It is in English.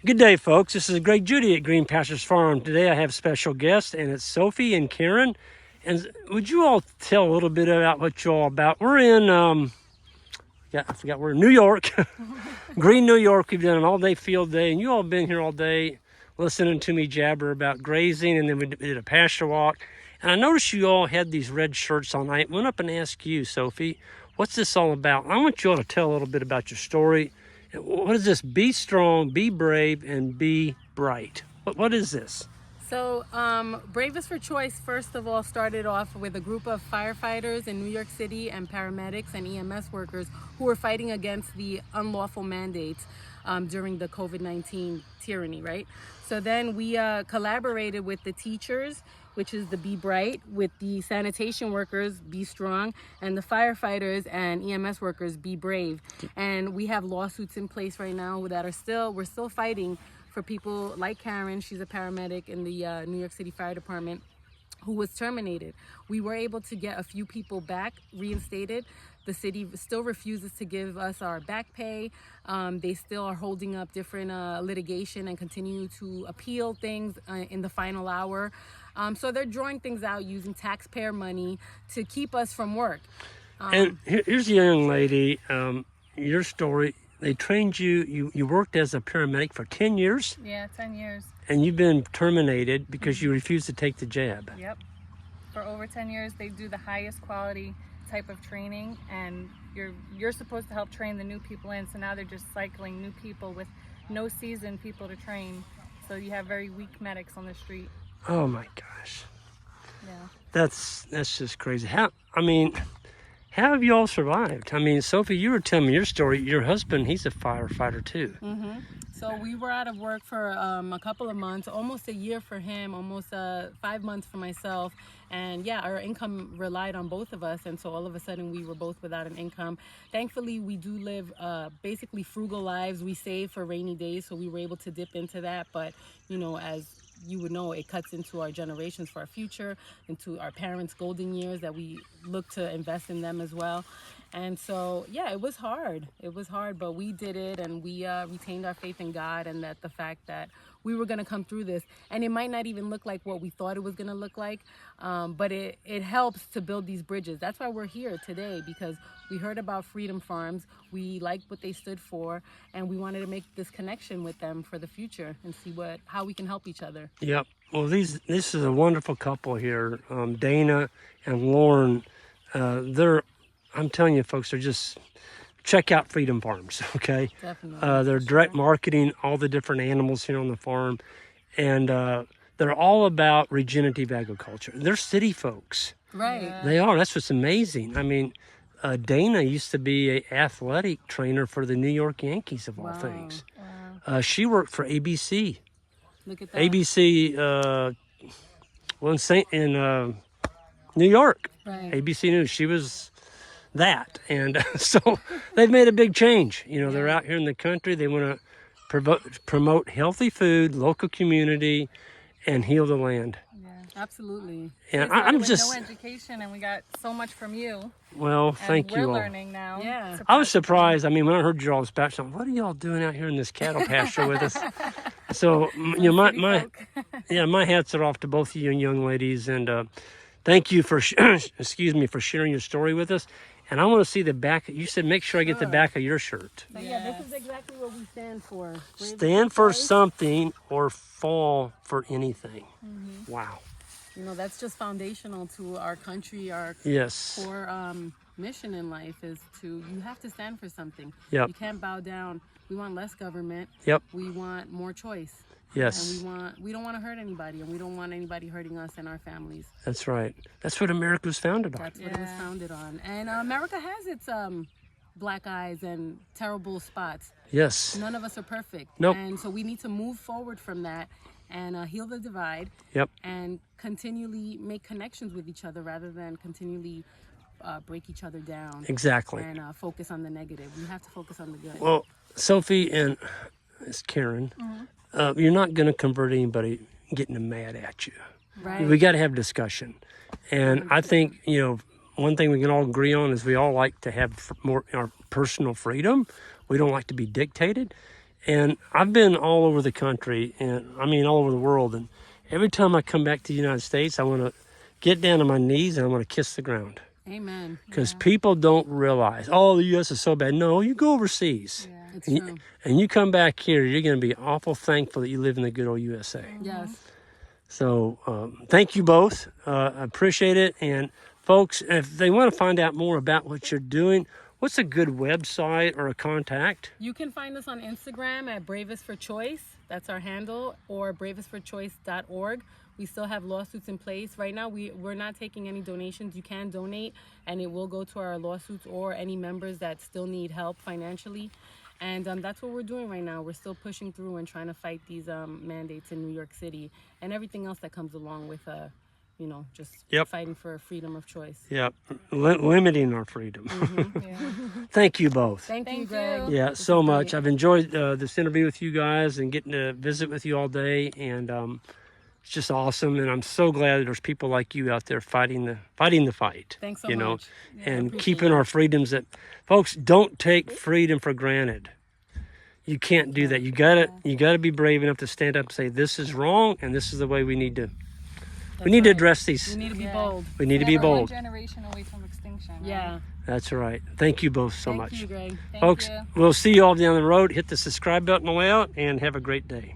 Good day, folks. This is Greg Judy at Green Pastures Farm. Today I have special guests, and it's Sophie and Karen. And would you all tell a little bit about what you're all about? We're in, I forgot, we're in New York, Green, New York. We've done an all-day field day, and you all been here all day listening to me jabber about grazing, and then we did a pasture walk. And I noticed you all had these red shirts on. I went up and asked you, Sophie, what's this all about? And I want you all to tell a little bit about your story. What is this? Be strong, be brave, and be bright. What is this? So, Bravest for Choice, first of all, started off with a group of firefighters in New York City and paramedics and EMS workers who were fighting against the unlawful mandates during the COVID-19 tyranny, right? So then we collaborated with the teachers, which is the Be Bright, with the sanitation workers, Be Strong, and the firefighters and EMS workers, Be Brave. And we have lawsuits in place right now that we're still fighting for people like Karen. She's a paramedic in the New York City Fire Department who was terminated. We were able to get a few people back, reinstated. The city still refuses to give us our back pay. They still are holding up different litigation and continue to appeal things in the final hour. So they're drawing things out using taxpayer money to keep us from work. And here's a young lady, your story. They trained you, you worked as a paramedic for 10 years? Yeah, 10 years. And you've been terminated because you refused to take the jab. Yep. For over 10 years, they do the highest quality type of training, and you're supposed to help train the new people in, so now they're just cycling new people with no seasoned people to train. So you have very weak medics on the street. Oh my gosh. Yeah. That's just crazy. How have you all survived? I mean, Sophie, you were telling me your story. Your husband, he's a firefighter too. Mm-hmm. So we were out of work for a couple of months, almost a year for him, almost 5 months for myself. And yeah, our income relied on both of us. And so all of a sudden we were both without an income. Thankfully, we do live basically frugal lives. We save for rainy days, so we were able to dip into that. But, you know, as you would know, it cuts into our generations for our future, into our parents' golden years that we look to invest in them as well. And so, yeah, it was hard. It was hard, but we did it, and we retained our faith in God, and that the fact that we were going to come through this. And it might not even look like what we thought it was going to look like, but it helps to build these bridges. That's why we're here today, because we heard about Freedom Farms. We liked what they stood for, and we wanted to make this connection with them for the future and see how we can help each other. Yep. Well, this is a wonderful couple here, Dana and Lauren. I'm telling you, folks, they're just, check out Freedom Farms, okay? Definitely. They're direct marketing all the different animals here on the farm, and they're all about regenerative agriculture. They're city folks. Right. Yeah. They are. That's what's amazing. I mean, Dana used to be an athletic trainer for the New York Yankees, of all things. Wow. She worked for ABC. Look at that. ABC, in New York. Right. ABC News. She was that, and so they've made a big change. You know, they're out here in the country. They want to promote healthy food, local community, and heal the land. Yeah. Absolutely. And We started I'm with just no education, and we got so much from you. well. And Thank you we're all. learning now. Yeah. I was surprised. I mean, when I heard you all's background, what are y'all doing out here in this cattle pasture with us? So, you know, my hats are off to both of you young ladies, and thank you for for sharing your story with us. And I want to see the back. You said make sure I get the back of your shirt. So yeah, this is exactly what we stand for. Stand for something or fall for anything. Mm-hmm. Wow. You know, that's just foundational to our country. Our Yes. core mission in life is you have to stand for something. Yep. You can't bow down. We want less government. Yep. We want more choice. Yes. And we don't want to hurt anybody, and we don't want anybody hurting us and our families. That's right. That's what America was founded on. That's what it was founded on. And America has its black eyes and terrible spots. Yes. None of us are perfect. Nope. And so we need to move forward from that and heal the divide. Yep. And continually make connections with each other rather than continually break each other down. Exactly. And focus on the negative. We have to focus on the good. Well, Sophie and it's Karen, you're not going to convert anybody getting them mad at you. Right. We got to have discussion. And I think, you know, one thing we can all agree on is we all like to have more our personal freedom. We don't like to be dictated. And I've been all over the country, and I mean all over the world. And every time I come back to the United States, I want to get down on my knees and I want to kiss the ground. Amen. Because people don't realize, oh, the U.S. is so bad. No, you go overseas. Yeah. It's And true. and you come back here, you're going to be awful thankful that you live in the good old USA. Yes. So thank you both. I appreciate it. And folks, if they want to find out more about what you're doing, what's a good website or a contact? You can find us on Instagram at Bravest for Choice. That's our handle, or bravestforchoice.org. We still have lawsuits in place. Right now, we're not taking any donations. You can donate, and it will go to our lawsuits or any members that still need help financially. And that's what we're doing right now. We're still pushing through and trying to fight these mandates in New York City and everything else that comes along with, just fighting for freedom of choice. Yep, limiting our freedom. Yeah. Thank you both. Thank you, Thank Greg. you. Yeah, This so is much. great. I've enjoyed this interview with you guys and getting to visit with you all day, and it's just awesome. And I'm so glad that there's people like you out there fighting the fight. Thanks so you know, much. and appreciate keeping our freedoms. That folks, don't take freedom for granted. You can't do that. You gotta be brave enough to stand up and say this is wrong, and this is the way we need to. We need to address these. We need to be Yeah. bold. We need to be Yeah, we're one bold. generation away from extinction. Right? Yeah. That's right. Thank you both so Thank much. you, Greg. Thank Folks, you. we'll see you all down the road. Hit the subscribe button on the way out and have a great day.